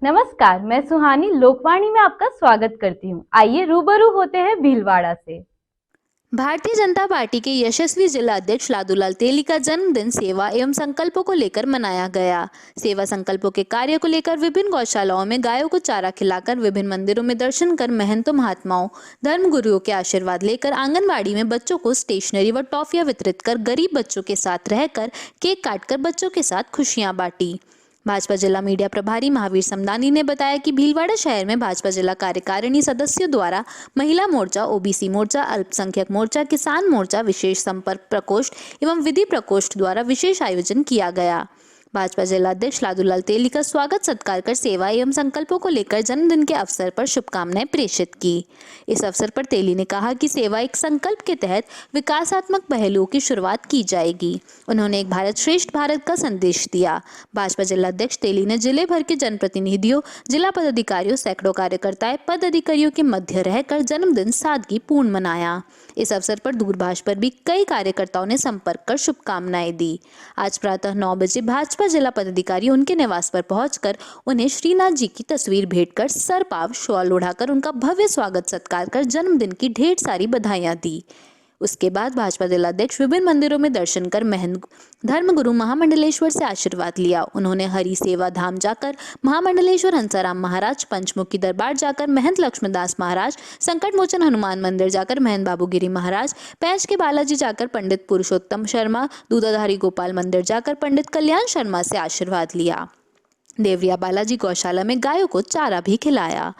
नमस्कार, मैं सुहानी लोकवाणी में आपका स्वागत करती हूँ। आइए रूबरू होते हैं भीलवाड़ा से। भारतीय जनता पार्टी के यशस्वी जिला अध्यक्ष लादूलाल तेली का जन्मदिन सेवा एवं संकल्पों को लेकर मनाया गया। सेवा संकल्पों के कार्य को लेकर विभिन्न गौशालाओं में गायों को चारा खिलाकर, विभिन्न मंदिरों में दर्शन कर, महंतों महात्माओं धर्म गुरुओं के आशीर्वाद लेकर, आंगनबाड़ी में बच्चों को स्टेशनरी व टॉफियां वितरित कर, गरीब बच्चों के साथ रहकर, केक काटकर बच्चों के साथ खुशियां बांटी। भाजपा जिला मीडिया प्रभारी महावीर समदानी ने बताया कि भीलवाड़ा शहर में भाजपा जिला कार्यकारिणी सदस्यों द्वारा महिला मोर्चा, ओबीसी मोर्चा, अल्पसंख्यक मोर्चा, किसान मोर्चा, विशेष संपर्क प्रकोष्ठ एवं विधि प्रकोष्ठ द्वारा विशेष आयोजन किया गया। भाजपा जिला अध्यक्ष लादूलाल तेली का स्वागत सत्कार कर सेवा एवं संकल्पों को लेकर जन्मदिन के अवसर पर शुभकामनाएं प्रेषित की। इस अवसर पर तेली ने कहा कि सेवा एक संकल्प के तहत विकासात्मक पहलुओं की शुरुआत की जाएगी। उन्होंने एक भारत श्रेष्ठ भारत का संदेश दिया। भाजपा जिला अध्यक्ष तेली ने जिले भर के जनप्रतिनिधियों, जिला पदाधिकारियों, सैकड़ों कार्यकर्ताएं, पद अधिकारियों के मध्य रहकर जन्मदिन सादगी पूर्ण मनाया। इस अवसर पर दूरभाष पर भी कई कार्यकर्ताओं ने संपर्क कर शुभकामनाएं दी। आज प्रातः 9 बजे भाजपा जिला पदाधिकारी उनके निवास पर पहुंचकर उन्हें श्रीनाथ जी की तस्वीर भेंट कर, सर पाव शॉल उड़ाकर उनका भव्य स्वागत सत्कार कर जन्मदिन की ढेर सारी बधाइयां दी। उसके बाद भाजपा जिलाध्यक्ष विभिन्न मंदिरों में दर्शन कर महंत धर्मगुरु महामंडलेश्वर से आशीर्वाद लिया। उन्होंने हरि सेवा धाम जाकर महामंडलेश्वर हंसाराम महाराज, पंचमुखी दरबार जाकर महंत लक्ष्मणदास महाराज, संकट मोचन हनुमान मंदिर जाकर महंत बाबूगिरी महाराज, पैंच के बालाजी जाकर पंडित पुरुषोत्तम शर्मा, दूधाधारी गोपाल मंदिर जाकर पंडित कल्याण शर्मा से आशीर्वाद लिया। देवरिया बालाजी गौशाला में गायों को चारा भी खिलाया।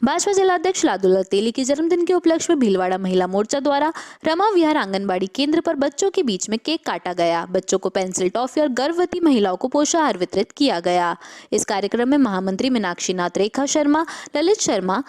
भाजपा जिलाध्यक्ष लादूलाल तेली के जन्मदिन के उपलक्ष्य में भीलवाड़ा महिला मोर्चा द्वारा रमा विहार आंगनबाड़ी केंद्र पर बच्चों के बीच में केक काटा गया। बच्चों को पेंसिल, टॉफी और गर्भवती महिलाओं को पोषाहार वितरित किया गया। इस कार्यक्रम में महामंत्री मीनाक्षी नाथ, रेखा शर्मा, ललित शर्मा,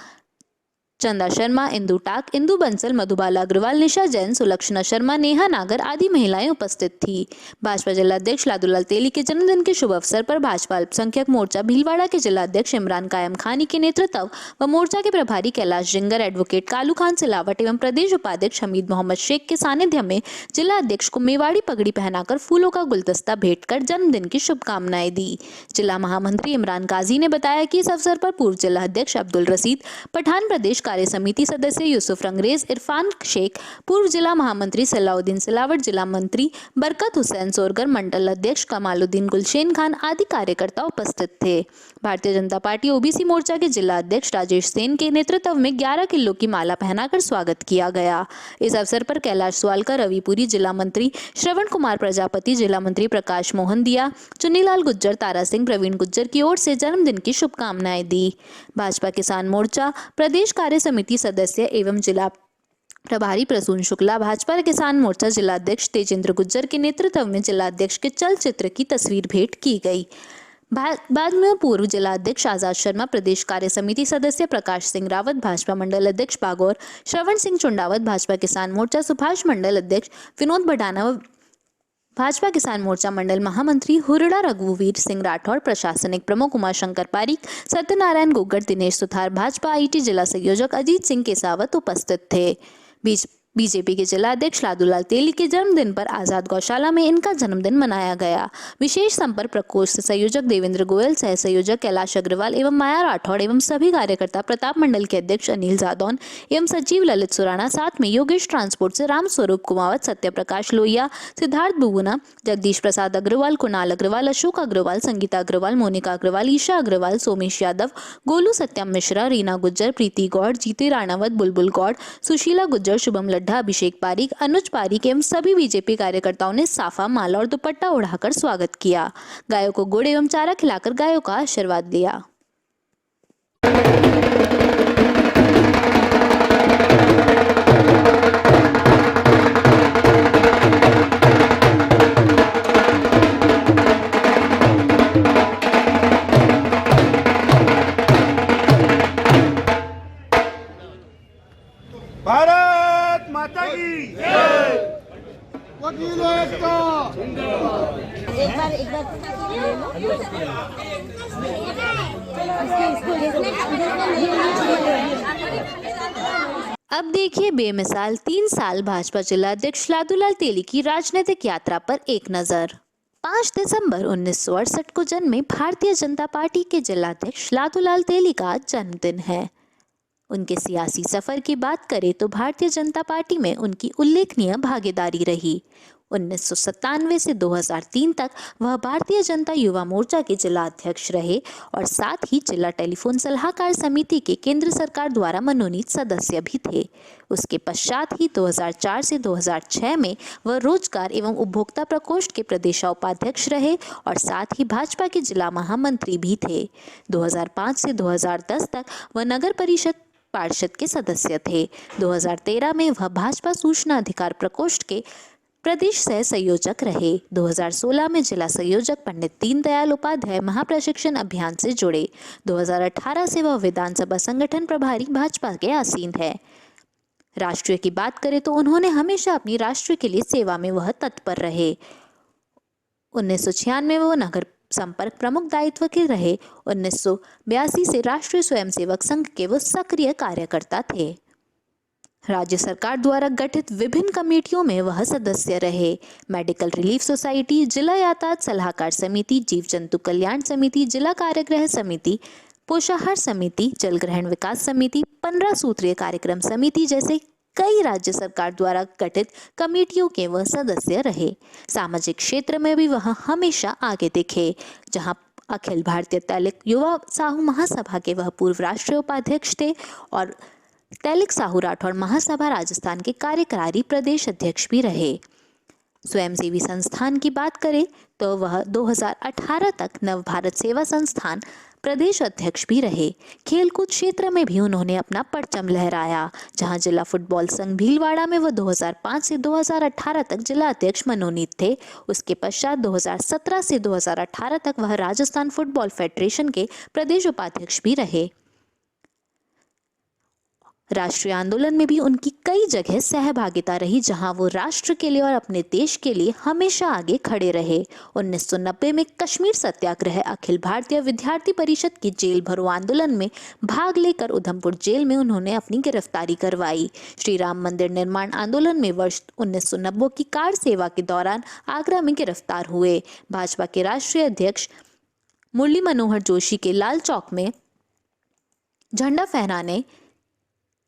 चंदा शर्मा, इंदु टाक, इंदु बंसल, मधुबाला अग्रवाल, निशा जैन, सुलक्षणा शर्मा, नेहा नागर आदि महिलाएं उपस्थित थी। भाजपा जिलाध्यक्ष लादूलाल तेली के जन्मदिन के शुभ अवसर पर भाजपा अल्पसंख्यक मोर्चा भीलवाड़ा के जिलाध्यक्ष इमरान कायम खानी के नेतृत्व व मोर्चा के प्रभारी कैलाश जिंगर, एडवोकेट कालू खान सिलावट एवं प्रदेश उपाध्यक्ष हमीद मोहम्मद शेख के सानिध्य में जिला अध्यक्ष को मेवाड़ी पगड़ी पहनाकर फूलों का गुलदस्ता भेंट कर जन्मदिन की शुभकामनाएं दी। जिला महामंत्री इमरान काजी ने बताया कि इस अवसर पर पूर्व जिला अध्यक्ष अब्दुल रसीद पठान, प्रदेश कार्य समिति सदस्य यूसुफ रंगरेज, इरफान शेख, पूर्व जिला महामंत्री सलाउद्दीन सिलावट, जिला मंत्री बरकत हुसैन सोरगर, मंडल अध्यक्ष कमालुद्दीन गुलशेन खान आदि कार्यकर्ता उपस्थित थे। भारतीय जनता पार्टी ओबीसी मोर्चा के जिला अध्यक्ष राजेश सेन के नेतृत्व में 11 किलो की माला पहनाकर स्वागत किया गया। इस अवसर पर कैलाश स्वालकर, रविपुरी, जिला मंत्री श्रवण कुमार प्रजापति, जिला मंत्री प्रकाश मोहन दिया, चुन्नीलाल गुज्जर, तारा सिंह, प्रवीण गुज्जर की ओर से जन्मदिन की शुभकामनाएं दी। भाजपा किसान मोर्चा प्रदेश कार्य समिति सदस्य एवं जिला प्रभारी प्रसून शुक्ला, भाजपा किसान मोर्चा जिलाध्यक्ष तेजेंद्र गुज्जर के नेतृत्व में जिलाध्यक्ष के चलचित्र की तस्वीर भेंट की गई। बाद में पूर्व जिलाध्यक्ष आजाद शर्मा, प्रदेश कार्य समिति सदस्य प्रकाश सिंह रावत, भाजपा मंडल अध्यक्ष बागौर श्रवण सिंह चुंडावत, भाजपा किसान मोर्चा सुभाष मंडल अध्यक्ष विनोद भडाना, भाजपा किसान मोर्चा मंडल महामंत्री हुरड़ा रघुवीर सिंह राठौर, प्रशासनिक प्रमुख उमाशंकर पारिक, सत्यनारायण गोगड़, दिनेश सुथार, भाजपा आईटी जिला संयोजक अजीत सिंह केसावत उपस्थित थे। बीजेपी के जिला अध्यक्ष लादूलाल तेली के जन्मदिन पर आजाद गौशाला में इनका जन्मदिन मनाया गया। विशेष संपर्क प्रकोष्ठ संयोजक देवेंद्र गोयल, सह संयोजक कैलाश अग्रवाल एवं माया राठौड़ एवं सभी कार्यकर्ता, प्रताप मंडल के अध्यक्ष अनिल जादौन एवं सचिव ललित सुराना, साथ में योगेश ट्रांसपोर्ट से राम स्वरूप कुमावत, सत्यप्रकाश लोहिया, सिद्धार्थ बुगुना, जगदीश प्रसाद अग्रवाल, कुणाल अग्रवाल, अशोक अग्रवाल, संगीता अग्रवाल, मोनिका अग्रवाल, ईशा अग्रवाल, सोमेश यादव, गोलू सत्यम मिश्रा, रीना गुज्जर, प्रीति गौड़, जीते राणावत, बुलबुल गौड़, सुशीला गुज्जर, शुभम लड्ढा, अभिषेक पारिक, अनुज पारिक एवं सभी बीजेपी कार्यकर्ताओं ने साफा, माला और दुपट्टा उड़ाकर स्वागत किया। गायों को गुड़ एवं चारा खिलाकर गायों का आशीर्वाद लिया। भारत माता की जय। वकीलों का एक बार अब देखिए बेमिसाल 3 साल भाजपा जिलाध्यक्ष लादूलाल तेली की राजनीतिक यात्रा पर एक नजर। 5 दिसंबर 1968 को जन्मे भारतीय जनता पार्टी के जिलाध्यक्ष लादूलाल तेली का आज जन्मदिन है। उनके सियासी सफर की बात करें तो भारतीय जनता पार्टी में उनकी उल्लेखनीय भागीदारी रही। 1997 से 2003 तक वह भारतीय जनता युवा मोर्चा के जिला अध्यक्ष रहे और साथ ही जिला टेलीफोन सलाहकार समिति के केंद्र सरकार द्वारा मनोनीत सदस्य भी थे। उसके पश्चात ही 2004 से 2006 में वह रोजगार एवं उपभोक्ता प्रकोष्ठ के प्रदेशाउपाध्यक्ष रहे और साथ ही भाजपा के जिला महामंत्री भी थे। 2005 से 2010 तक वह नगर परिषद पार्षद के सदस्य थे। 2013 में वह भाजपा सूचना अधिकार प्रकोष्ठ के प्रदेश सह संयोजक रहे। 2016 में जिला संयोजक पंडित दीनदयाल उपाध्याय महाप्रशिक्षण अभियान से जुड़े। 2018 से वह विधानसभा संगठन प्रभारी भाजपा के आसीन है। राष्ट्रीय की बात करें तो उन्होंने हमेशा अपनी राष्ट्र के लिए सेवा में वह तत्पर रहे। 1996 में वह नगर संपर्क प्रमुख दायित्व के रहे। 1982 से राष्ट्रीय स्वयंसेवक संघ के वो सक्रिय कार्यकर्ता थे। राज्य सरकार द्वारा गठित विभिन्न कमेटियों में वह सदस्य रहे। मेडिकल रिलीफ सोसाइटी, जिला यातायात सलाहकार समिति, जीव जंतु कल्याण समिति, जिला कारागृह समिति, पोषाहार समिति, जल ग्रहण विकास समिति, 15 सूत्रीय कार्यक्रम समिति जैसे कई राज्य सरकार द्वारा गठित कमेटियों के वह सदस्य रहे। सामाजिक क्षेत्र में भी वह हमेशा आगे दिखे। जहां अखिल भारतीय तैलिक युवा साहू महासभा के वह पूर्व राष्ट्रीय उपाध्यक्ष थे और तैलिक साहू राठौड़ महासभा राजस्थान के कार्यकारी प्रदेश अध्यक्ष भी रहे। स्वयंसेवी संस्थान की बात करें तो वह 2018 तक नव भारत सेवा संस्थान प्रदेश अध्यक्ष भी रहे। खेलकूद क्षेत्र में भी उन्होंने अपना परचम लहराया। जहां जिला फुटबॉल संघ भीलवाड़ा में वह 2005 से 2018 तक जिला अध्यक्ष मनोनीत थे। उसके पश्चात 2017 से 2018 तक वह राजस्थान फुटबॉल फेडरेशन के प्रदेश उपाध्यक्ष भी रहे। राष्ट्रीय आंदोलन में भी उनकी कई जगह सहभागिता रही, जहां वो राष्ट्र के लिए और अपने देश के लिए हमेशा आगे खड़े रहे। 1990 में कश्मीर सत्याग्रह, अखिल भारतीय विद्यार्थी परिषद की जेल भरो आंदोलन में भाग लेकर उधमपुर जेल में उन्होंने अपनी गिरफ्तारी करवाई। श्री राम मंदिर निर्माण आंदोलन में वर्ष 1990 की कार सेवा के दौरान आगरा में गिरफ्तार हुए। भाजपा के राष्ट्रीय अध्यक्ष मुरली मनोहर जोशी के लाल चौक में झंडा फहराने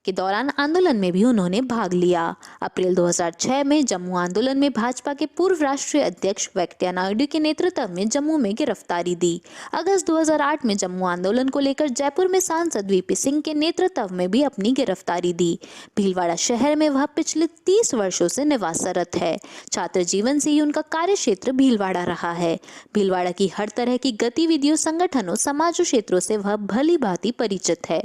के दौरान आंदोलन में भी उन्होंने भाग लिया। अप्रैल 2006 में जम्मू आंदोलन में भाजपा के पूर्व राष्ट्रीय अध्यक्ष वेंकैया नायडू के नेतृत्व में जम्मू में गिरफ्तारी दी। अगस्त 2008 में जम्मू आंदोलन को लेकर जयपुर में सांसद वीपी सिंह के नेतृत्व में भी अपनी गिरफ्तारी दी। भीलवाड़ा शहर में वह पिछले 30 वर्षों से निवासरत है। छात्र जीवन से ही उनका कार्य क्षेत्र भीलवाड़ा रहा है। भीलवाड़ा की हर तरह की गतिविधियों, संगठनों, समाज क्षेत्रों से वह भली भांति परिचित है।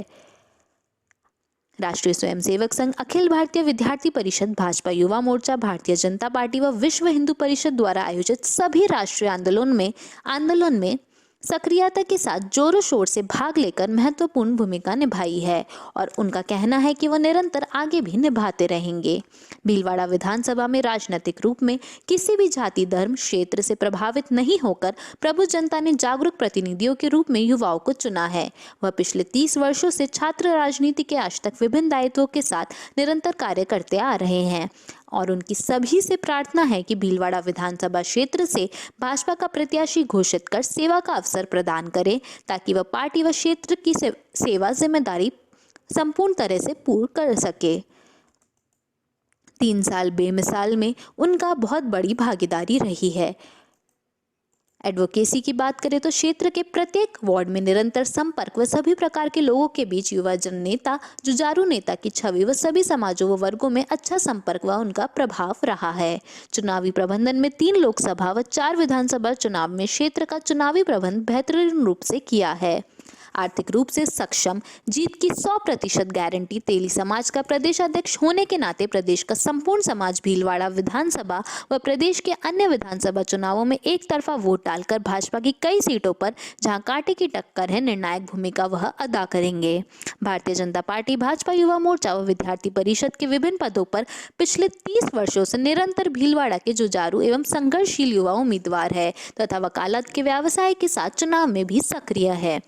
राष्ट्रीय स्वयंसेवक संघ, अखिल भारतीय विद्यार्थी परिषद, भाजपा युवा मोर्चा, भारतीय जनता पार्टी व विश्व हिंदू परिषद द्वारा आयोजित सभी राष्ट्रीय आंदोलन में सक्रियता के साथ जोरों शोर से भाग लेकर महत्वपूर्ण भूमिका निभाई है और उनका कहना है कि वो निरंतर आगे भी निभाते रहेंगे। भीलवाड़ा विधानसभा में राजनीतिक रूप में किसी भी जाति, धर्म, क्षेत्र से प्रभावित नहीं होकर प्रबुद्ध जनता ने जागरूक प्रतिनिधियों के रूप में युवाओं को चुना है। वह पिछले 30 वर्षों से छात्र राजनीति के आज तक विभिन्न दायित्वों के साथ निरंतर कार्य करते आ रहे हैं और उनकी सभी से प्रार्थना है कि भीलवाड़ा विधानसभा क्षेत्र से भाजपा का प्रत्याशी घोषित कर सेवा का अवसर प्रदान करें ताकि वह पार्टी व क्षेत्र की सेवा जिम्मेदारी संपूर्ण तरह से पूर्ण कर सके। 3 साल बेमिसाल में उनका बहुत बड़ी भागीदारी रही है। एडवोकेसी की बात करें तो क्षेत्र के प्रत्येक वार्ड में निरंतर संपर्क व सभी प्रकार के लोगों के बीच युवा जन नेता, जुझारू नेता की छवि व सभी समाजों व वर्गों में अच्छा संपर्क व उनका प्रभाव रहा है। चुनावी प्रबंधन में 3 लोकसभा व 4 विधानसभा चुनाव में क्षेत्र का चुनावी प्रबंध बेहतरीन रूप से किया है। आर्थिक रूप से सक्षम, जीत की 100% गारंटी। तेली समाज का प्रदेश अध्यक्ष होने के नाते प्रदेश का संपूर्ण समाज भीलवाड़ा विधानसभा व प्रदेश के अन्य विधानसभा चुनावों में एक तरफा वोट डालकर भाजपा की कई सीटों पर जहां कांटे की टक्कर है, निर्णायक भूमिका वह अदा करेंगे। भारतीय जनता पार्टी, भाजपा युवा मोर्चा व विद्यार्थी परिषद के विभिन्न पदों पर पिछले 30 वर्षों से निरंतर भीलवाड़ा के जुझारू एवं संघर्षशील युवा उम्मीदवार है तथा वकालत के व्यवसाय के साथ चुनाव में भी सक्रिय है।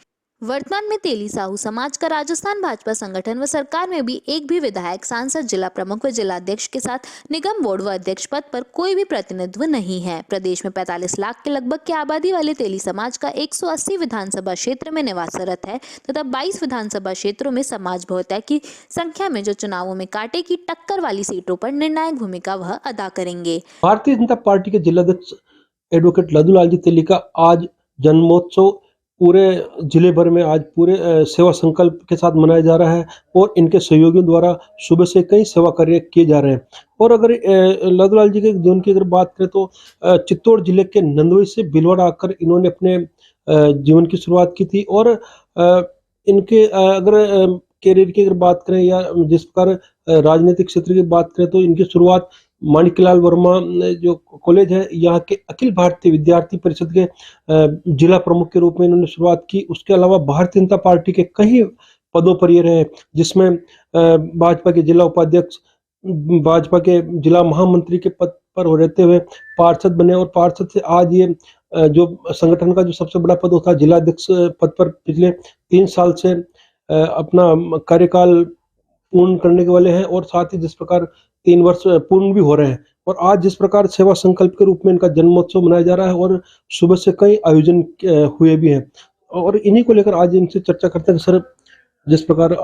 वर्तमान में तेली साहू समाज का राजस्थान भाजपा संगठन व सरकार में भी एक भी विधायक, सांसद, जिला प्रमुख व जिलाध्यक्ष के साथ निगम बोर्ड व अध्यक्ष पद पर कोई भी प्रतिनिधित्व नहीं है। प्रदेश में 45 लाख के लगभग की आबादी वाले तेली समाज का 180 विधानसभा क्षेत्र में निवासरत है तथा 22 विधानसभा क्षेत्रों में समाज बहुमत की संख्या में जो चुनावों में कांटे की टक्कर वाली सीटों पर निर्णायक भूमिका वह अदा करेंगे। भारतीय जनता पार्टी के जिलाध्यक्ष एडवोकेट लादूलाल जी तेली का आज जन्मोत्सव पूरे जिले भर में आज पूरे सेवा संकल्प के साथ मनाया जा रहा है और इनके सहयोगियों द्वारा सुबह से कई सेवा कार्य किए जा रहे हैं। और अगर लादूलाल जी के जीवन की अगर बात करें तो चित्तौड़ जिले के नंदोई से भीलवाड़ा आकर इन्होंने अपने जीवन की शुरुआत की थी। और इनके अगर कैरियर की अगर बात करें या जिस प्रकार राजनीतिक क्षेत्र की बात करें तो इनकी शुरुआत माणिकलाल वर्मा जो कॉलेज है यहाँ के अखिल भारतीय विद्यार्थी परिषद के जिला प्रमुख के रूप में इन्होंने शुरुआत की। उसके अलावा भारतीय जनता पार्टी के कई पदों पर ये रहे, जिसमें भाजपा के जिला उपाध्यक्ष, भाजपा के जिला महामंत्री के पद पर रहते हुए पार्षद बने और पार्षद से आज ये जो संगठन का जो सबसे बड़ा पद होता है जिलाध्यक्ष पद पर पिछले 3 साल से अपना कार्यकाल पूर्ण करने के वाले हैं। और साथ ही जिस प्रकार 3 वर्ष पूर्ण भी हो रहे हैं और आज जिस प्रकार सेवा संकल्प के रूप में इनका जन्मोत्सव मनाया जा रहा है और सुबह से कई आयोजन हुए भी हैं और इन्हीं को लेकर आज इनसे चर्चा करते हैं। सर, जिस प्रकार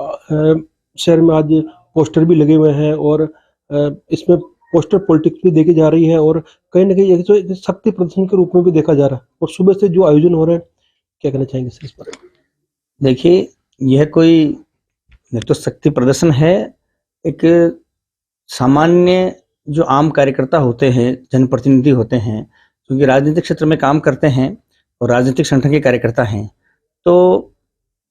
शहर में आज पोस्टर भी लगे हुए हैं और इसमें पोस्टर पॉलिटिक्स भी देखी जा रही है और कहीं ना कहीं एक शक्ति प्रदर्शन के रूप में भी देखा जा रहा है और सुबह से जो आयोजन हो रहे हैं, क्या कहना चाहेंगे सर इस पर? देखिए, यह कोई नहीं तो शक्ति प्रदर्शन है, एक सामान्य जो आम कार्यकर्ता होते हैं, जनप्रतिनिधि होते हैं, क्योंकि राजनीतिक क्षेत्र में काम करते हैं और राजनीतिक संगठन के कार्यकर्ता हैं, तो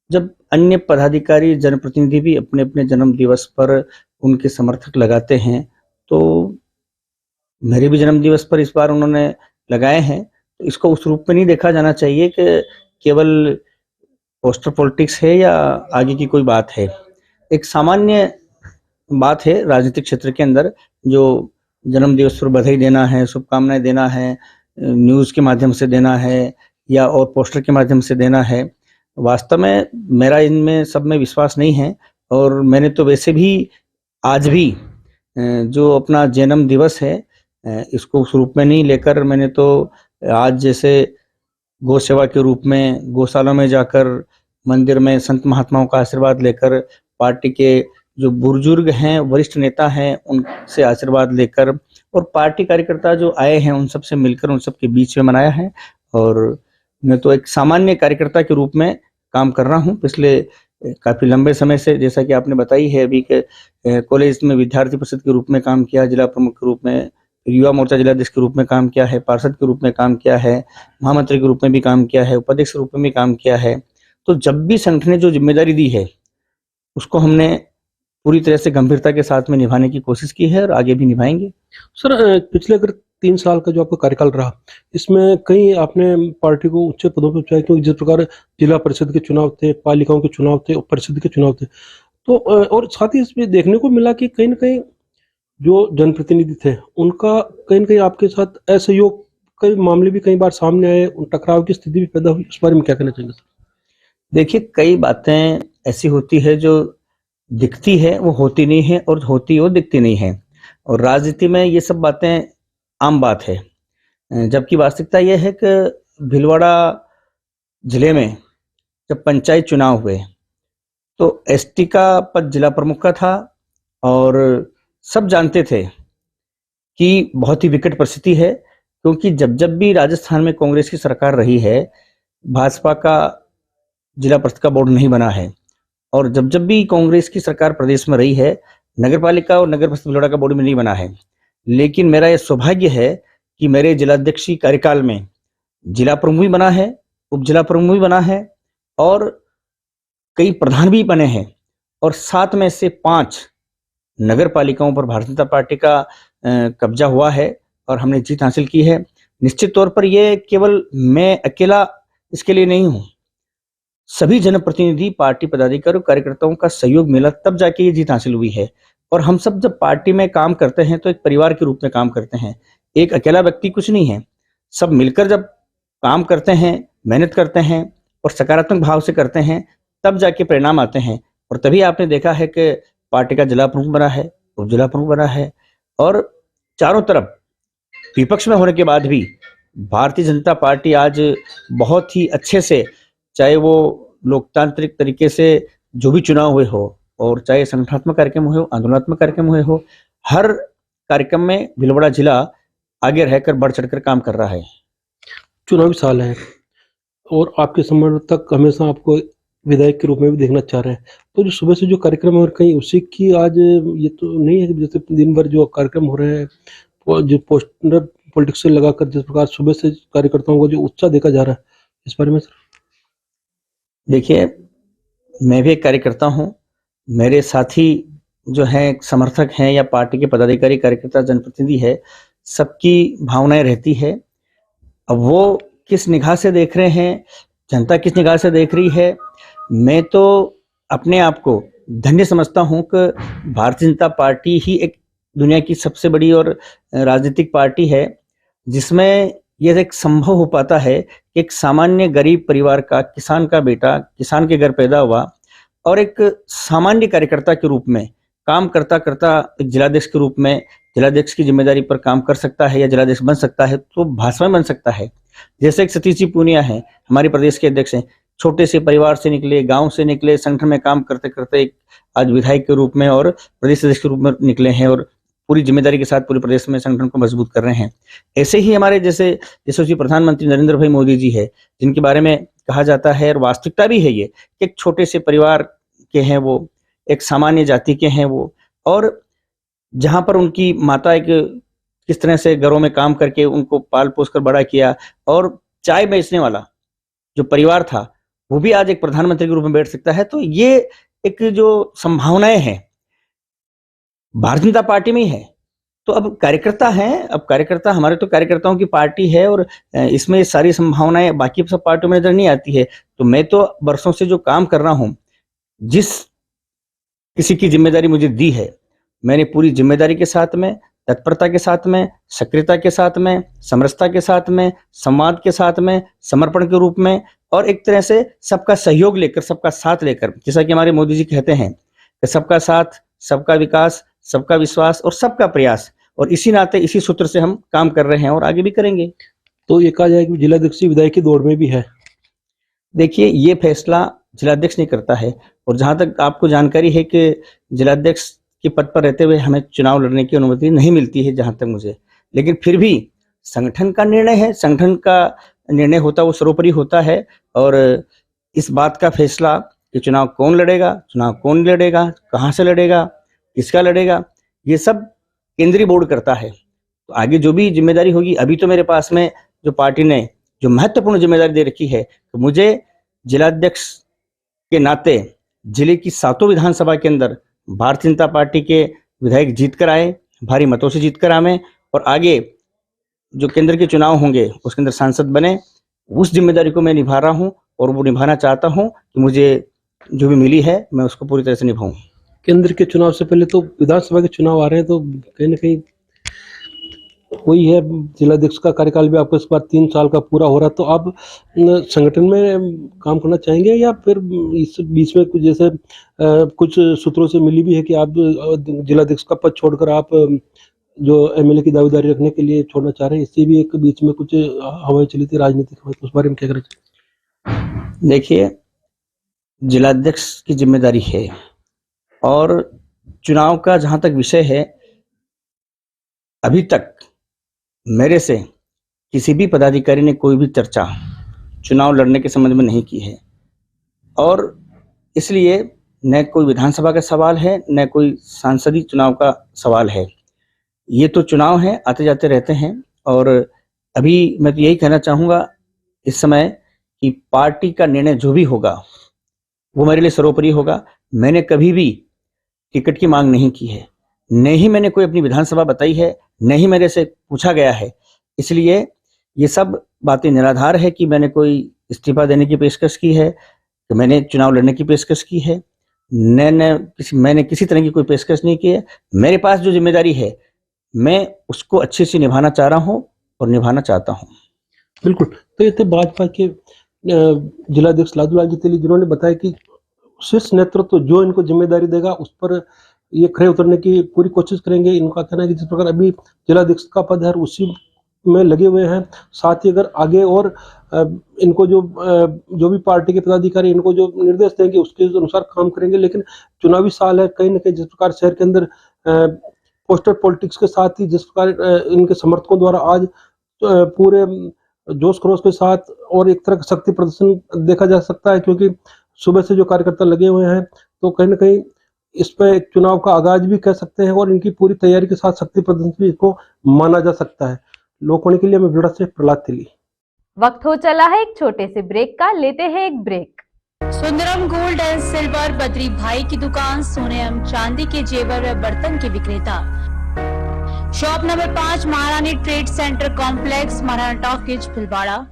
जब अन्य पदाधिकारी जनप्रतिनिधि भी अपने अपने जन्म दिवस पर उनके समर्थक लगाते हैं, तो मेरे भी जन्म दिवस पर इस बार उन्होंने लगाए हैं, तो इसको उस रूप में नहीं देखा जाना चाहिए कि केवल पोस्टर पॉलिटिक्स है या आगे की कोई बात है। एक सामान्य बात है राजनीतिक क्षेत्र के अंदर, जो जन्म दिवस पर बधाई देना है, शुभकामनाएं देना है, न्यूज़ के माध्यम से देना है या और पोस्टर के माध्यम से देना है। वास्तव में मेरा इनमें सब में विश्वास नहीं है और मैंने तो वैसे भी आज भी जो अपना जन्म दिवस है इसको उस रूप में नहीं लेकर, मैंने तो आज जैसे गौ सेवा के रूप में गौशाला में जाकर मंदिर में संत महात्माओं का आशीर्वाद लेकर, पार्टी के जो बुजुर्ग हैं, वरिष्ठ नेता हैं, उनसे आशीर्वाद लेकर और पार्टी कार्यकर्ता जो आए हैं उन सब से मिलकर उन सब के बीच में मनाया है। और मैं तो एक सामान्य कार्यकर्ता के रूप में काम कर रहा हूं पिछले काफी लंबे समय से, जैसा कि आपने बताई है अभी के कॉलेज में विद्यार्थी परिषद के रूप में काम किया, जिला प्रमुख के रूप में, युवा मोर्चा जिलाध्यक्ष के रूप में काम किया है, पार्षद के रूप में काम किया है, महामंत्री के रूप में भी काम किया है, उपाध्यक्ष के रूप में भी काम किया है। तो जब भी संगठन ने जो जिम्मेदारी दी है उसको हमने पूरी तरह से गंभीरता के साथ में निभाने की कोशिश की है और आगे भी निभाएंगे। सर, पिछले अगर 3 साल का जो आपका कार्यकाल रहा, इसमें कई आपने पार्टी को उच्च पदों पर पहुंचाया, क्योंकि जिस प्रकार जिला परिषद के चुनाव थे, पालिकाओं के चुनाव थे और परिषद के चुनाव थे, तो और साथ ही इसमें देखने को मिला कि कहीं ना कहीं जो जनप्रतिनिधि थे उनका कहीं ना कहीं आपके साथ असहयोग के मामले भी कई बार सामने आए, टकराव की स्थिति भी पैदा हुई। इस बारे में क्या कहना चाहेंगे सर? देखिए, कई बातें ऐसी होती है जो दिखती है वो होती नहीं है और होती वो दिखती नहीं है, और राजनीति में ये सब बातें आम बात है। जबकि वास्तविकता यह है कि भीलवाड़ा जिले में जब पंचायत चुनाव हुए तो एसटी का पद जिला प्रमुख का था और सब जानते थे कि बहुत ही विकट परिस्थिति है, क्योंकि जब जब भी राजस्थान में कांग्रेस की सरकार रही है, भाजपा का जिला परिषद का बोर्ड नहीं बना है, और जब जब भी कांग्रेस की सरकार प्रदेश में रही है, नगरपालिका और नगर परिषद भीलवाड़ा का बोर्ड में नहीं बना है। लेकिन मेरा यह सौभाग्य है कि मेरे जिलाध्यक्षी कार्यकाल में जिला प्रमुख भी बना है, उप जिला प्रमुख भी बना है और कई प्रधान भी बने हैं, और 7 में से 5 नगर पालिकाओं पर भारतीय जनता पार्टी का कब्जा हुआ है और हमने जीत हासिल की है। निश्चित तौर पर यह केवल मैं अकेला इसके लिए नहीं हूं, सभी जनप्रतिनिधि, पार्टी पदाधिकारी और कार्यकर्ताओं का सहयोग मिला तब जाके ये जीत हासिल हुई है। और हम सब जब पार्टी में काम करते हैं तो एक परिवार के रूप में काम करते हैं, एक अकेला व्यक्ति कुछ नहीं है। सब मिलकर जब काम करते हैं, मेहनत करते हैं और सकारात्मक भाव से करते हैं, तब जाके परिणाम आते हैं। और तभी आपने देखा है कि पार्टी का जिला प्रमुख बना है, उप जिला प्रमुख बना है, और चारों तरफ विपक्ष में होने के बाद भी भारतीय जनता पार्टी आज बहुत ही अच्छे से, चाहे वो लोकतांत्रिक तरीके से जो भी चुनाव हुए हो, और चाहे संगठनात्मक कार्यक्रम हुए हो, आंदोलनात्मक कार्यक्रम हुए हो, हर कार्यक्रम में भीलवाड़ा जिला आगे रहकर बढ़ चढ़कर काम कर रहा है। चुनावी साल है और आपके समर्थक हमेशा आपको विधायक के रूप में भी देखना चाह रहे हैं, तो जो सुबह से जो कार्यक्रम है और कहीं उसी की आज ये तो नहीं है कि जैसे दिन भर जो कार्यक्रम हो रहे हैं, जो पोस्टर पॉलिटिक्स से लगाकर जिस प्रकार सुबह से कार्यकर्ताओं को जो उत्साह देखा जा रहा है, इस बारे में सर? देखिए, मैं भी एक कार्यकर्ता हूँ, मेरे साथी जो हैं समर्थक हैं या पार्टी के पदाधिकारी, कार्यकर्ता, जनप्रतिनिधि है, सबकी भावनाएं रहती है। अब वो किस निगाह से देख रहे हैं, जनता किस निगाह से देख रही है, मैं तो अपने आप को धन्य समझता हूं कि भारतीय जनता पार्टी ही एक दुनिया की सबसे बड़ी और राजनीतिक पार्टी है जिसमें यह एक संभव हो पाता है कि एक सामान्य गरीब परिवार का, किसान का बेटा, किसान के घर पैदा हुआ और एक सामान्य कार्यकर्ता के रूप में काम करता करता एक जिलाध्यक्ष के रूप में जिलाध्यक्ष की जिम्मेदारी पर काम कर सकता है या जिलाध्यक्ष बन सकता है, तो भाजपा में बन सकता है। जैसे एक सतीश जी पूनिया है, हमारे प्रदेश के अध्यक्ष हैं, छोटे से परिवार से निकले, गांव से निकले, संगठन में काम करते करते एक आज विधायक के रूप में और प्रदेश अध्यक्ष के रूप में निकले हैं और पूरी जिम्मेदारी के साथ पूरे प्रदेश में संगठन को मजबूत कर रहे हैं। ऐसे ही हमारे जैसे यशस्वी प्रधानमंत्री नरेंद्र भाई मोदी जी है, जिनके बारे में कहा जाता है और वास्तविकता भी है ये कि एक छोटे से परिवार के हैं, वो एक सामान्य जाति के हैं वो, और जहां पर उनकी माता एक किस तरह से घरों में काम करके उनको पाल पोस कर बड़ा किया, और चाय बेचने वाला जो परिवार था वो भी आज एक प्रधानमंत्री के रूप में बैठ सकता है। तो ये एक जो संभावनाएं हैं भारतीय जनता पार्टी में ही है। तो अब कार्यकर्ता हैं, अब कार्यकर्ता हमारे तो कार्यकर्ताओं की पार्टी है और इसमें सारी संभावनाएं बाकी सब पार्टियों में नजर नहीं आती है। तो मैं तो वर्षों से जो काम कर रहा हूं, जिस किसी की जिम्मेदारी मुझे दी है, मैंने पूरी जिम्मेदारी के साथ में, तत्परता के साथ में, सक्रियता के साथ में, समरसता के साथ में, संवाद के साथ में, समर्पण के रूप में और एक तरह से सबका सहयोग लेकर, सबका साथ लेकर, जैसा कि हमारे मोदी जी कहते हैं कि सबका साथ, सबका विकास, सबका विश्वास और सबका प्रयास, और इसी नाते इसी सूत्र से हम काम कर रहे हैं और आगे भी करेंगे। तो ये कहा जाए कि जिलाध्यक्ष विधायक की दौड़ में भी है। देखिए, ये फैसला जिलाध्यक्ष नहीं करता है, और जहां तक आपको जानकारी है कि जिलाध्यक्ष के पद पर रहते हुए हमें चुनाव लड़ने की अनुमति नहीं मिलती है जहां तक मुझे, लेकिन फिर भी संगठन का निर्णय है, संगठन का निर्णय होता वो सर्वोपरि होता है। और इस बात का फैसला कि चुनाव कौन लड़ेगा, कहाँ से लड़ेगा, किसका लड़ेगा, ये सब केंद्रीय बोर्ड करता है। तो आगे जो भी जिम्मेदारी होगी, अभी तो मेरे पास में जो पार्टी ने जो महत्वपूर्ण जिम्मेदारी दे रखी है कि मुझे जिलाध्यक्ष के नाते जिले की 7 विधानसभा के अंदर भारतीय जनता पार्टी के विधायक जीत कर आए, भारी मतों से जीत कर आए, और आगे जो केंद्र के चुनाव होंगे उसके अंदर सांसद बने। उस जिम्मेदारी को मैं निभा रहा हूं और वो निभाना चाहता हूं कि मुझे जो भी मिली है मैं उसको पूरी तरह से निभाऊं। केंद्र के चुनाव से पहले तो विधानसभा के चुनाव आ रहे हैं, तो कहीं ना कहीं वही है, जिलाध्यक्ष का कार्यकाल भी आपको इस बार 3 साल का पूरा हो रहा है, तो आप संगठन में काम करना चाहेंगे या फिर इस बीच में कुछ जैसे कुछ सूत्रों से मिली भी है कि आप जिलाध्यक्ष का पद छोड़कर आप जो एमएलए की दावेदारी रखने के लिए छोड़ना चाह रहे हैं? इससे भी एक बीच में कुछ हवाएं चली थी राजनीतिक हवाएं, तो उस बारे में क्या कहना? देखिए, जिलाध्यक्ष की जिम्मेदारी है और चुनाव का जहां तक विषय है, अभी तक मेरे से किसी भी पदाधिकारी ने कोई भी चर्चा चुनाव लड़ने के संबंध में नहीं की है, और इसलिए न कोई विधानसभा का सवाल है न कोई सांसदीय चुनाव का सवाल है। ये तो चुनाव है, आते जाते रहते हैं। और अभी मैं तो यही कहना चाहूँगा इस समय कि पार्टी का निर्णय जो भी होगा वो मेरे लिए सर्वोपरि होगा। मैंने कभी भी टिकट की मांग नहीं की है, न ही मैंने कोई अपनी विधानसभा बताई है, न ही मेरे से पूछा गया है। इसलिए ये सब बातें निराधार है कि मैंने कोई इस्तीफा देने की पेशकश की है, कि मैंने चुनाव लड़ने की पेशकश की है, मैंने किसी तरह की कोई पेशकश नहीं की है। मेरे पास जो जिम्मेदारी है मैं उसको अच्छे से निभाना चाह रहा हूँ और निभाना चाहता हूँ। बिल्कुल। तो ये थे भाजपा के जिलाध्यक्ष लादूलाल जी तेली, जिन्होंने बताया कि शीर्ष नेतृत्व जो इनको जिम्मेदारी देगा उस पर ये खड़े उतरने की पूरी कोशिश करेंगे। इनका कहना है कि जिस प्रकार अभी जिलाध्यक्ष का पद है उसी में लगे हुए हैं। साथ ही अगर आगे और इनको जो भी पार्टी के पदाधिकारी इनको जो निर्देश देंगे उसके अनुसार काम करेंगे। लेकिन चुनावी साल है, कहीं ना कहीं जिस प्रकार शहर के अंदर पोस्टर पॉलिटिक्स के साथ ही जिस प्रकार इनके समर्थकों द्वारा आज पूरे जोश खरोश के साथ और एक तरह का शक्ति प्रदर्शन देखा जा सकता है, क्योंकि सुबह से जो कार्यकर्ता लगे हुए हैं, तो कहीं ना कहीं इस पे एक चुनाव का आगाज भी कह सकते हैं और इनकी पूरी तैयारी के साथ शक्ति प्रदर्शन भी इसको माना जा सकता है। लोकवाणी के लिए मैं बिड़ा से प्रहलाद तेली। वक्त हो चला है एक छोटे से ब्रेक का, लेते हैं एक break. Sundaram gold and silver Badri भाई की दुकान, सोने एवं चांदी के जेवर व बर्तन के विक्रेता। शॉप नंबर 5, महारानी trade centre complex, Maharana talkies, Bhilwara.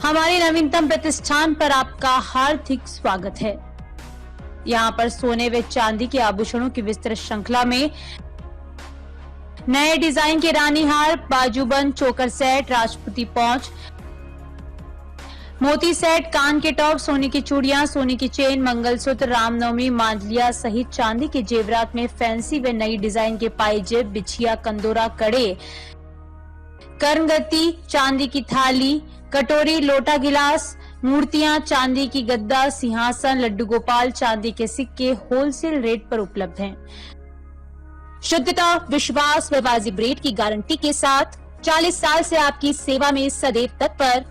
हमारे नवीनतम प्रतिष्ठान पर आपका हार्दिक स्वागत है। यहाँ पर सोने व चांदी के आभूषणों की विस्तृत श्रृंखला में नए डिजाइन के रानी हार, बाजूबंद, चोकर सेट, राजपूती पौंच, मोती सेट, कान के टॉप, सोने की चूड़ियां, सोने की चेन, मंगलसूत्र, रामनवमी, मांडलिया सहित चांदी के जेवरात में फैंसी व नई डिजाइन के पायजेब, बिछिया, कंदोरा, कड़े, कर्णगति, चांदी की थाली, कटोरी, लोटा, गिलास, मूर्तियां, चांदी की गद्दा, सिंहासन, लड्डू गोपाल, चांदी के सिक्के होलसेल रेट पर उपलब्ध हैं। शुद्धता, विश्वास व वाजिब रेट की गारंटी के साथ 40 साल से आपकी सेवा में सदैव तत्पर।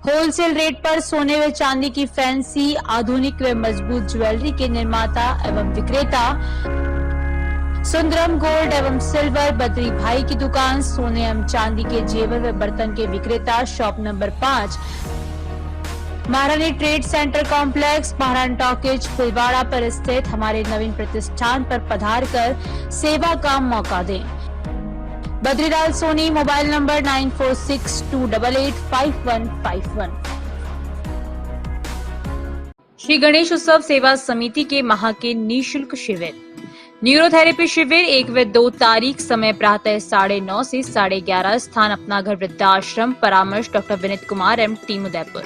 होलसेल रेट पर सोने व चांदी की फैंसी, आधुनिक व मजबूत ज्वेलरी के निर्माता एवं विक्रेता। सुंदरम गोल्ड एवं सिल्वर बद्री भाई की दुकान, सोने एवं चांदी के जेवर व बर्तन के विक्रेता। शॉप नंबर 5, महारानी trade centre complex, Maharana talkies, Bhilwara पर स्थित हमारे नवीन प्रतिष्ठान पर पधार कर सेवा का मौका दें। Badrilal Soni, mobile number 9462885151। श्री गणेश उत्सव सेवा समिति के माह के निःशुल्क शिविर, न्यूरोथेरेपी शिविर 1 व 2 तारीख, समय प्रातः 9:30 से 11:30, स्थान अपना घर वृद्धाश्रम, परामर्श doctor Vineet Kumar M, team Udaipur.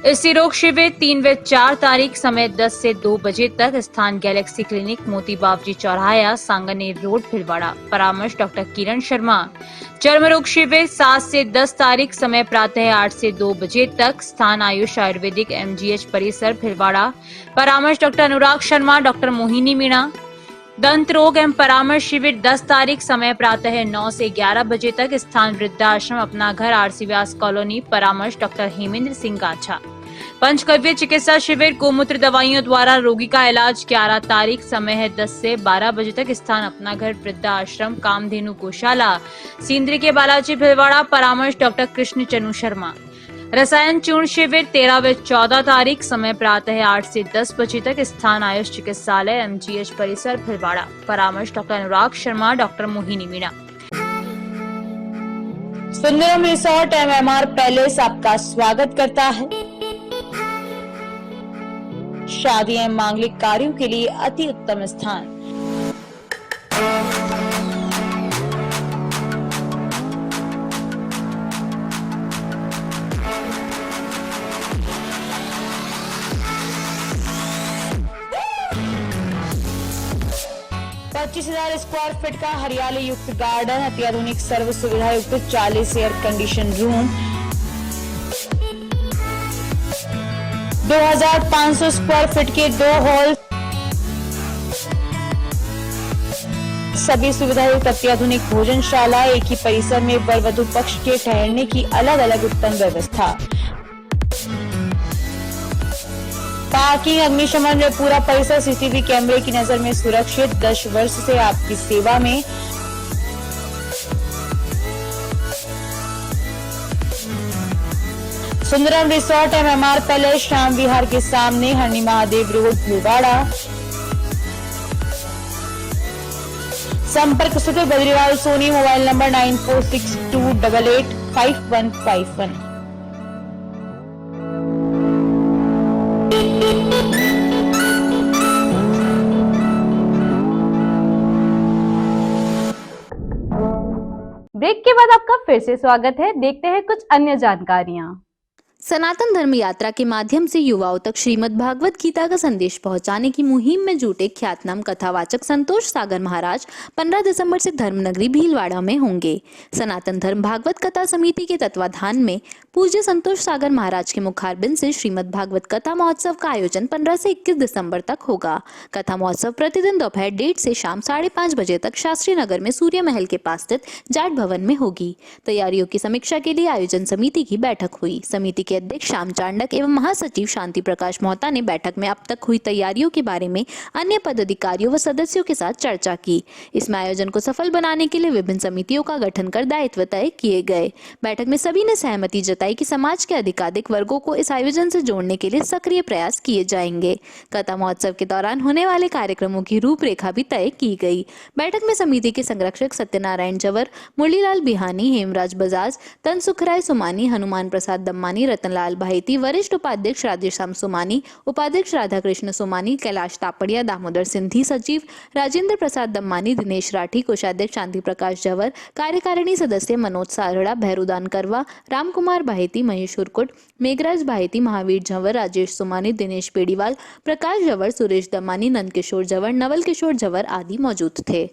स्त्री रोग शिविर 3 व 4 तारीख, समय 10 से 2 बजे तक, स्थान गैलेक्सी क्लिनिक, मोती बाबजी चौराहा, सांगनेर रोड, भीलवाड़ा, परामर्श डॉक्टर किरण शर्मा। चर्म रोग शिविर 7 से 10 तारीख, समय प्रातः 8 से 2 बजे तक, स्थान आयुष आयुर्वेदिक MGH परिसर, भीलवाड़ा, परामर्श डॉक्टर अनुराग शर्मा, डॉक्टर मोहिनी मीणा। दंत रोग एवं परामर्श शिविर 10 तारीख, समय प्रातः 9 से 11 बजे तक, स्थान वृद्धाश्रम अपना घर, RC व्यास कॉलोनी, परामर्श डॉक्टर हेमेंद्र सिंह गाछा। पंचकव्य चिकित्सा शिविर, गोमूत्र दवाइयों द्वारा रोगी का इलाज 11 तारीख, समय है 10 से 12 बजे तक, स्थान अपना घर वृद्धाश्रम, कामधेनु गौशाला, सींद्री के बालाजी, भीलवाड़ा, परामर्श डॉक्टर कृष्ण चनु शर्मा। रसायन चूर्ण शिविर 13 व 14 तारीख, समय प्रातः 8 से 10 बजे तक, स्थान आयुष चिकित्सालय MGH परिसर, भीलवाड़ा, परामर्श doctor Anurag Sharma, doctor Mohini Meena. Sundaram resort MMR palace आपका स्वागत करता है। शादी एवं मांगलिक कार्यों के लिए अति उत्तम स्थान। $25,000 स्क्वायर फीट का हरियाली युक्त गार्डन, अत्याधुनिक सर्व सुविधा युक्त 40 air condition room, 2500 square feet के 2 हॉल, सभी सुविधा युक्त अत्याधुनिक भोजनशाला, एक ही परिसर में वर वधू पक्ष के ठहरने की अलग अलग उत्तम व्यवस्था, पार्किंग, अग्निशमन में पूरा परिसर CCTV कैमरे की नजर में सुरक्षित, 10 वर्ष से आपकी सेवा में। Sundaram resort MMR palace, Shyam Vihar के सामने, हरणी महादेव रोड, भीलवाड़ा। संपर्क सूत्र Badrilal Soni, mobile number 9462885151। Break के बाद आपका फिर से स्वागत है। देखते हैं कुछ अन्य जानकारियां। सनातन धर्म यात्रा के माध्यम से युवाओं तक श्रीमद् भागवत गीता का संदेश पहुंचाने की मुहिम में जुटे ख्यातनाम कथावाचक संतोष सागर महाराज 15 दिसंबर से धर्मनगरी भीलवाड़ा में होंगे। सनातन धर्म भागवत कथा समिति के तत्वाधान में पूज्य संतोष सागर महाराज के मुखारबिंद से श्रीमद् भागवत कथा महोत्सव का आयोजन 15 से 21 दिसंबर तक होगा। कथा महोत्सव प्रतिदिन दोपहर 1:30 से शाम 5:30 बजे तक शास्त्री नगर में सूर्य महल के पास स्थित जाट भवन में होगी। तैयारियों की समीक्षा के लिए आयोजन समिति की बैठक हुई। समिति के अध्यक्ष श्याम चांडक एवं महासचिव शांति प्रकाश मोहता ने बैठक में अब तक हुई तैयारियों के बारे में अन्य पदाधिकारियों व सदस्यों के साथ चर्चा की। इसमें आयोजन को सफल बनाने के लिए विभिन्न समितियों का गठन कर दायित्व तय किए गए। बैठक में सभी ने सहमति जताई कि समाज के अधिकाधिक वर्गों को इस आयोजन से जोड़ने के लिए सक्रिय प्रयास किए जाएंगे। कथा महोत्सव के दौरान होने वाले कार्यक्रमों की रूपरेखा भी तय की गई। बैठक में समिति के संरक्षक सत्यनारायण जवर, मुरलीलाल बिहानी, हेमराज बजाज, तनसुखराय सुमानी, हनुमान प्रसाद दम्मानी, रतनलाल भाईती, वरिष्ठ उपाध्यक्ष राधेश्याम सुमानी, उपाध्यक्ष राधाकृष्ण सुमानी, कैलाश तापड़िया, दामोदर सिंधी, सचिव राजेंद्र प्रसाद दम्मानी, दिनेश राठी, कोषाध्यक्ष शांति प्रकाश जवर, कार्यकारिणी सदस्य मनोज सारड़ा, भैरुदान करवा, रामकुमार भाईती, महेश उरकुट, मेघराज भाईती, महावीर झंवर, राजेश सुमानी, दिनेश पेड़ीवाल, प्रकाश जवर, सुरेश दम्मानी, नंदकिशोर जवर, नवल किशोर जवर आदि मौजूद थे।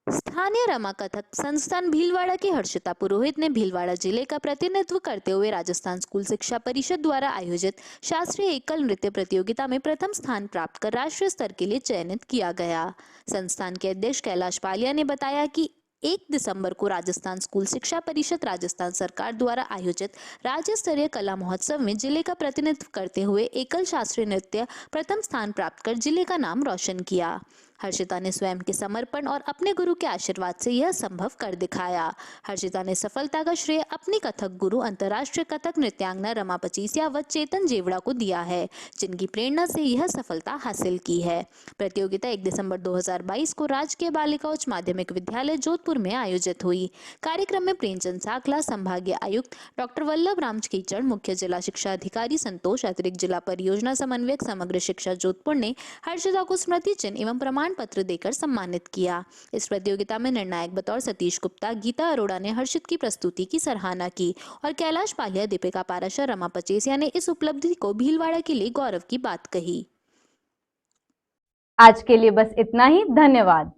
स्थानीय रमा कथक संस्थान भीलवाड़ा के हर्षिता पुरोहित ने भीलवाड़ा जिले का प्रतिनिधित्व करते हुए राजस्थान स्कूल शिक्षा परिषद द्वारा आयोजित शास्त्रीय एकल नृत्य प्रतियोगिता में प्रथम स्थान प्राप्त कर राष्ट्रीय स्तर के लिए चयनित किया गया। संस्थान के अध्यक्ष कैलाश पालिया ने बताया कि 1 दिसंबर को राजस्थान स्कूल शिक्षा परिषद राजस्थान सरकार द्वारा आयोजित राज्य स्तरीय कला महोत्सव में जिले का प्रतिनिधित्व करते हुए एकल शास्त्रीय नृत्य प्रथम स्थान प्राप्त कर जिले का नाम रोशन किया। हर्षिता ने स्वयं के समर्पण और अपने गुरु के आशीर्वाद से यह संभव कर दिखाया। हर्षिता ने सफलता का श्रेय अपनी कथक गुरु अंतर्राष्ट्रीय कथक नृत्यांगना रमा पचीसिया व चेतन जेवड़ा को दिया है, जिनकी प्रेरणा से यह सफलता हासिल की है। प्रतियोगिता 1 दिसंबर 2022 को राजकीय बालिका उच्च माध्यमिक विद्यालय जोधपुर में आयोजित हुई। कार्यक्रम में प्रेमचंद साखला, संभागीय आयुक्त डॉक्टर वल्लभ राम कीचड़, मुख्य जिला शिक्षा अधिकारी संतोष, अतिरिक्त जिला परियोजना समन्वयक समग्र शिक्षा जोधपुर ने हर्षिता को स्मृति चिन्ह एवं प्रमाण पत्र देकर सम्मानित किया। इस प्रतियोगिता में निर्णायक बतौर सतीश गुप्ता, गीता अरोड़ा ने हर्षित की प्रस्तुति की सराहना की और कैलाश पालिया, दीपिका पाराशर, रमा पचेसिया ने इस उपलब्धि को भीलवाड़ा के लिए गौरव की बात कही। आज के लिए बस इतना ही। धन्यवाद।